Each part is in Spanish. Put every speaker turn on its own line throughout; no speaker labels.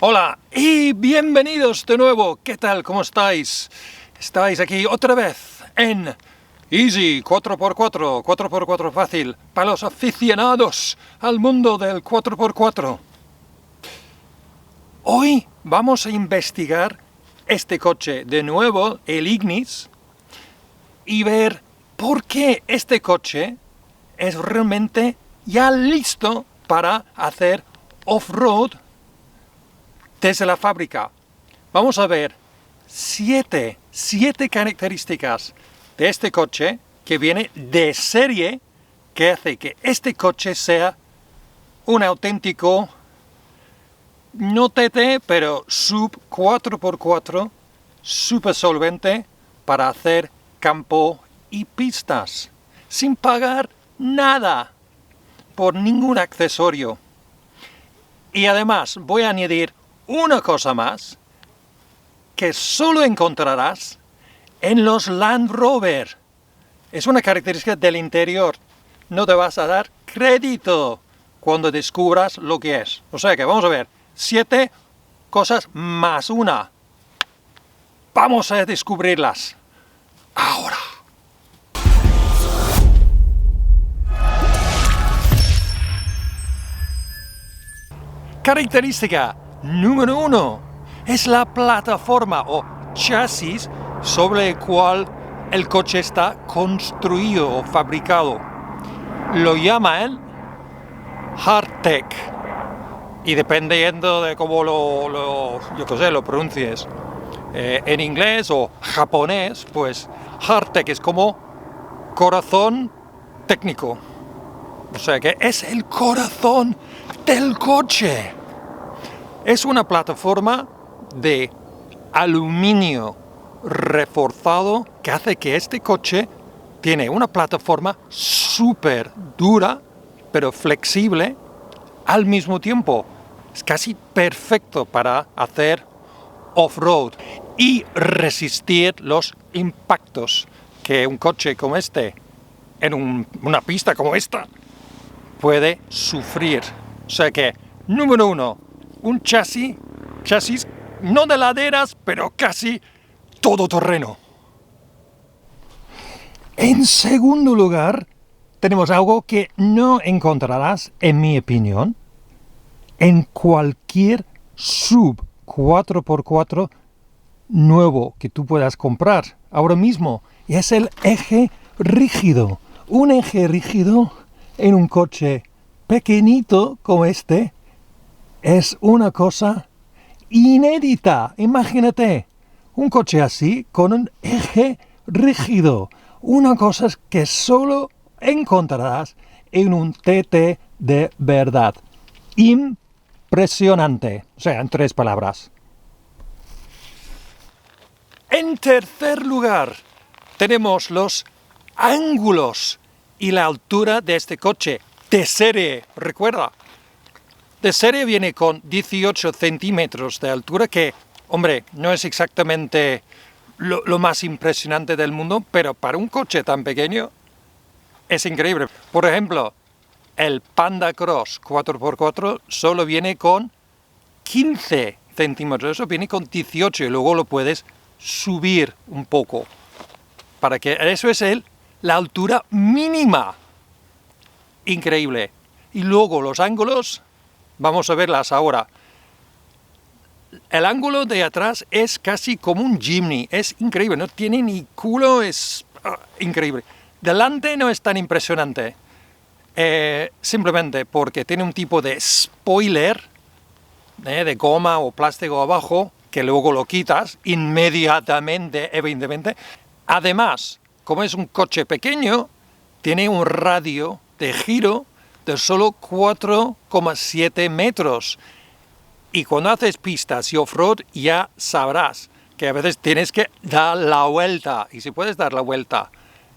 Hola y bienvenidos de nuevo. ¿Qué tal? ¿Cómo estáis? Estáis aquí otra vez en Easy 4x4, 4x4 fácil, para los aficionados al mundo del 4x4. Hoy vamos a investigar este coche de nuevo, el Ignis, y ver por qué este coche es realmente ya listo para hacer off-road desde la fábrica. Vamos a ver siete características de este coche que viene de serie que hace que este coche sea un auténtico, no TT, pero sub 4x4, super solvente para hacer campo y pistas, sin pagar nada por ningún accesorio. Y además voy a añadir una cosa más que solo encontrarás en los Land Rover. Es una característica del interior. No te vas a dar crédito cuando descubras lo que es. O sea que vamos a ver 7 cosas más una. Vamos a descubrirlas ahora. Característica número 1 es la plataforma o chasis sobre el cual el coche está construido o fabricado. Lo llaman hardtech y dependiendo de cómo lo pronuncies, en inglés o japonés, pues hardtech es como corazón técnico. O sea que es el corazón del coche. Es una plataforma de aluminio reforzado que hace que este coche tiene una plataforma súper dura, pero flexible al mismo tiempo. Es casi perfecto para hacer off-road y resistir los impactos que un coche como este, en una pista como esta, puede sufrir. O sea que, número 1, un chasis no de laderas, pero casi todoterreno. En segundo lugar, tenemos algo que no encontrarás, en mi opinión, en cualquier sub 4x4 nuevo que tú puedas comprar ahora mismo, y es el eje rígido. Un eje rígido en un coche pequeñito como este es una cosa inédita. Imagínate, un coche así con un eje rígido. Una cosa que solo encontrarás en un TT de verdad. Impresionante. O sea, en 3 palabras. En tercer lugar, tenemos los ángulos y la altura de este coche. De serie, recuerda. De serie viene con 18 centímetros de altura, que, hombre, no es exactamente lo más impresionante del mundo, pero para un coche tan pequeño es increíble. Por ejemplo, el Panda Cross 4x4 solo viene con 15 centímetros, eso viene con 18 y luego lo puedes subir un poco. Para que eso es la altura mínima. Increíble. Y luego los ángulos, vamos a verlas ahora. El ángulo de atrás es casi como un Jimny, es increíble, no tiene ni culo, es increíble. Delante no es tan impresionante, simplemente porque tiene un tipo de spoiler de goma o plástico abajo, que luego lo quitas inmediatamente, evidentemente. Además, como es un coche pequeño, tiene un radio de giro de solo 4,7 metros. Y cuando haces pistas y off-road ya sabrás que a veces tienes que dar la vuelta. Y si puedes dar la vuelta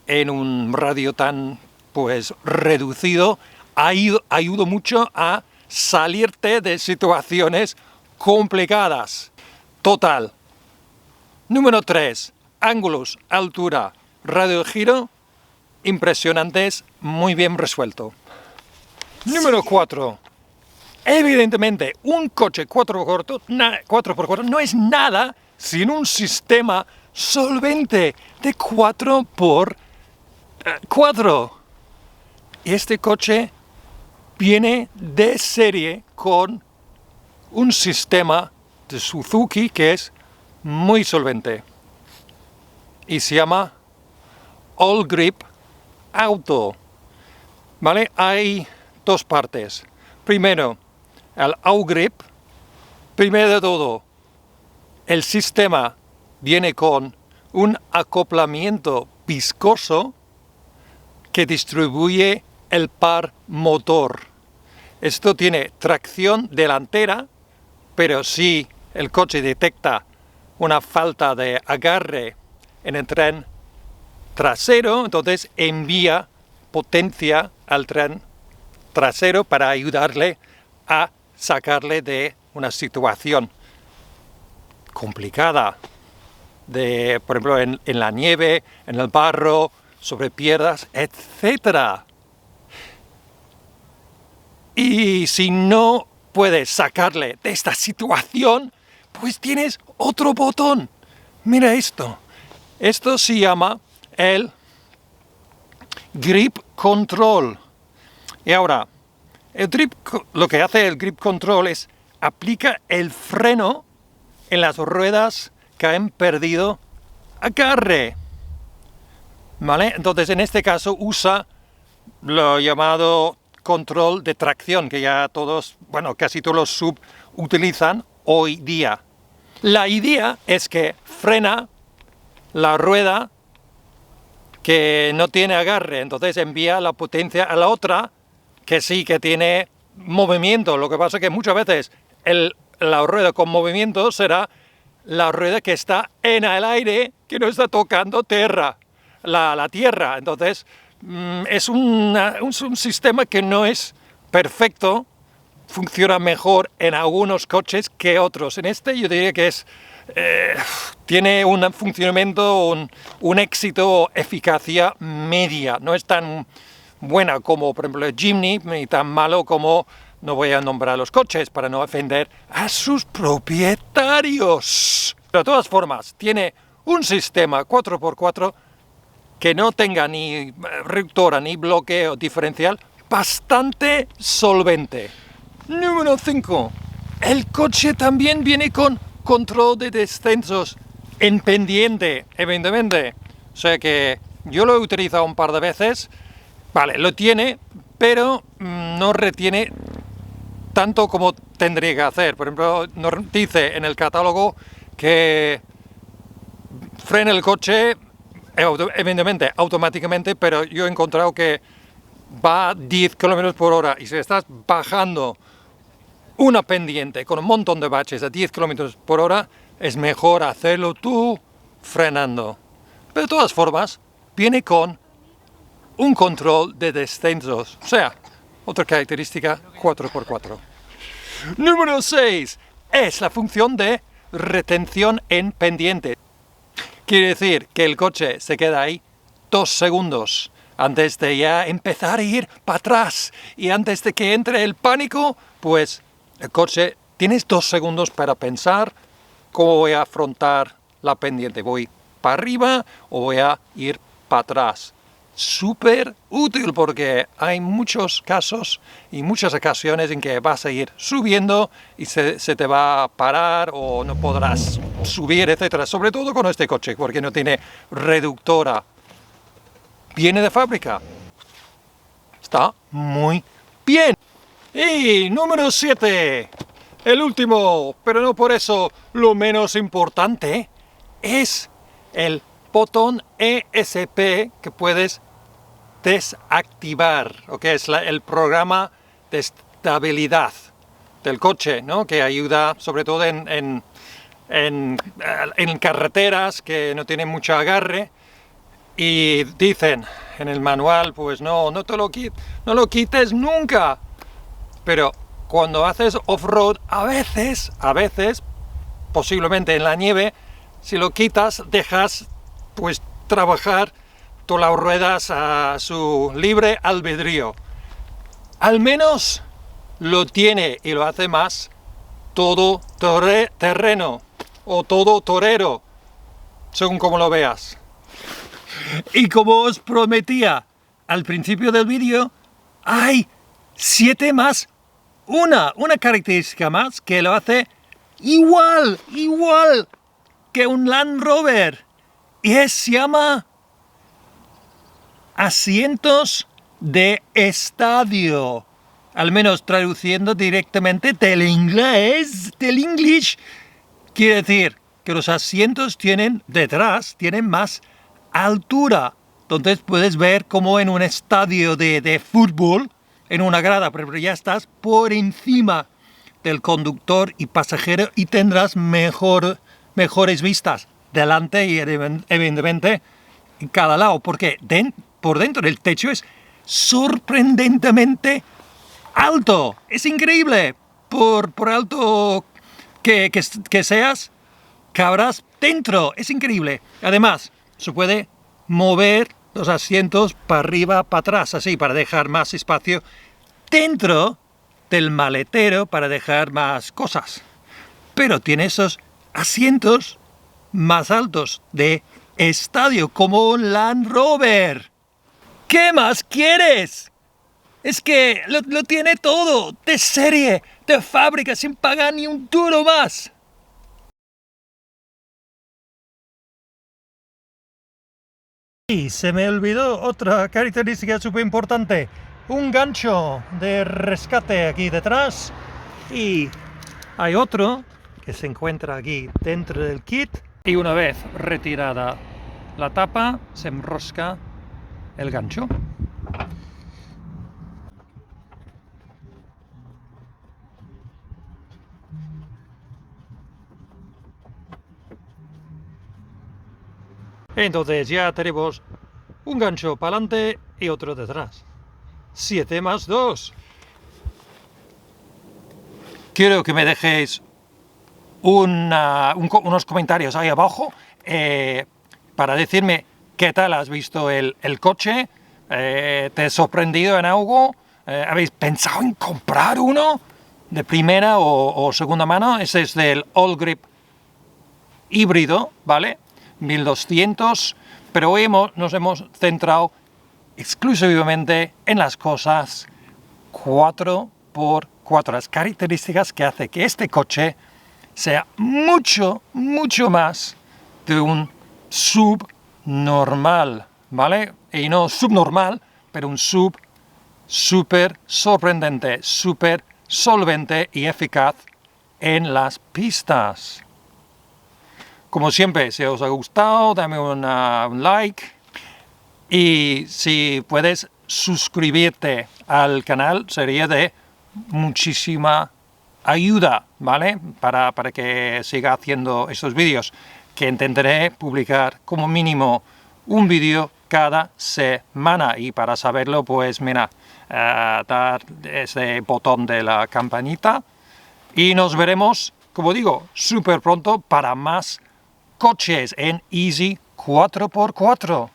en un radio tan reducido, ayuda mucho a salirte de situaciones complicadas. Total. Número 3. Ángulos, altura, radio de giro, impresionantes, muy bien resuelto. Número 4. Evidentemente, un coche 4x4 no es nada sin un sistema solvente de 4x4. Este coche viene de serie con un sistema de Suzuki que es muy solvente y se llama All Grip Auto. ¿Vale? Hay dos partes. Primero, el All Grip. Primero de todo, el sistema viene con un acoplamiento viscoso que distribuye el par motor. Esto tiene tracción delantera, pero si el coche detecta una falta de agarre en el tren trasero, entonces envía potencia al tren trasero para ayudarle a sacarle de una situación complicada, por ejemplo, en la nieve, en el barro, sobre piedras, etc. Y si no puedes sacarle de esta situación, pues tienes otro botón. Mira esto. Esto se llama el Grip Control. Y ahora, lo que hace el Grip Control es aplica el freno en las ruedas que han perdido agarre. ¿Vale? Entonces, en este caso, usa lo llamado control de tracción, que ya casi todos los sub utilizan hoy día. La idea es que frena la rueda que no tiene agarre, entonces envía la potencia a la otra que sí que tiene movimiento. Lo que pasa es que muchas veces la rueda con movimiento será la rueda que está en el aire, que no está tocando la tierra. Entonces, es un sistema que no es perfecto, funciona mejor en algunos coches que otros. En este yo diría que tiene un funcionamiento, un éxito, eficacia media. No es tan buena como, por ejemplo, el Jimny, ni tan malo como, no voy a nombrar los coches para no ofender a sus propietarios. De todas formas, tiene un sistema 4x4 que no tenga ni reductora ni bloqueo diferencial, bastante solvente. Número 5. El coche también viene con control de descensos en pendiente, evidentemente. O sea que yo lo he utilizado un par de veces. Vale, lo tiene, pero no retiene tanto como tendría que hacer. Por ejemplo, nos dice en el catálogo que frena el coche, evidentemente, automáticamente, pero yo he encontrado que va a 10 km por hora y si estás bajando una pendiente con un montón de baches a 10 km por hora, es mejor hacerlo tú frenando. Pero de todas formas, viene con un control de descensos, o sea, otra característica 4x4. Número 6 es la función de retención en pendiente. Quiere decir que el coche se queda ahí 2 segundos antes de ya empezar a ir para atrás y antes de que entre el pánico, pues el coche tienes 2 segundos para pensar cómo voy a afrontar la pendiente. ¿Voy para arriba o voy a ir para atrás? Súper útil porque hay muchos casos y muchas ocasiones en que vas a ir subiendo y se te va a parar o no podrás subir, etcétera. Sobre todo con este coche porque no tiene reductora. Viene de fábrica. Está muy bien. Y número 7, el último, pero no por eso lo menos importante, es el botón ESP que puedes desactivar, o que es el programa de estabilidad del coche, ¿no? Que ayuda sobre todo en carreteras que no tienen mucho agarre y dicen en el manual, pues no lo quites nunca. Pero cuando haces off-road, a veces, posiblemente en la nieve, si lo quitas, dejas pues trabajar todas las ruedas a su libre albedrío. Al menos lo tiene y lo hace más todo terreno o todo torero, según como lo veas. Y como os prometía al principio del vídeo, hay 7 más, una característica más que lo hace igual que un Land Rover. Y se llama asientos de estadio. Al menos traduciendo directamente del inglés, del English, quiere decir que los asientos tienen más altura. Entonces puedes ver como en un estadio de fútbol, en una grada, pero ya estás por encima del conductor y pasajero y tendrás mejores vistas delante y evidentemente en cada lado, porque por dentro del techo es sorprendentemente alto. Es increíble. Por alto que seas, cabrás dentro. Es increíble. Además, se puede mover los asientos para arriba, para atrás, así, para dejar más espacio dentro del maletero para dejar más cosas. Pero tiene esos asientos más altos de estadio, como un Land Rover. ¿Qué más quieres? Es que lo tiene todo, de serie, de fábrica, sin pagar ni un duro más. Y se me olvidó otra característica súper importante. Un gancho de rescate aquí detrás. Y hay otro que se encuentra aquí dentro del kit. Y una vez retirada la tapa, se enrosca el gancho. Entonces ya tenemos un gancho para adelante y otro detrás. 7 más 2. Quiero que me dejéis unos comentarios ahí abajo para decirme qué tal has visto el coche. ¿Te has sorprendido en algo? ¿Habéis pensado en comprar uno de primera o segunda mano? Ese es del All Grip híbrido, ¿vale? 1200, pero hoy nos hemos centrado exclusivamente en las cosas 4x4, las características que hace que este coche sea mucho más de un sub normal, ¿vale? Y no subnormal, pero un sub súper sorprendente, súper solvente y eficaz en las pistas. Como siempre, si os ha gustado, dame un like y si puedes suscribirte al canal sería de muchísima ayuda, ¿vale? Para que siga haciendo estos vídeos, que intentaré publicar como mínimo un vídeo cada semana. Y para saberlo, pues mira, dar ese botón de la campanita y nos veremos, como digo, súper pronto para más coches en Easy 4x4.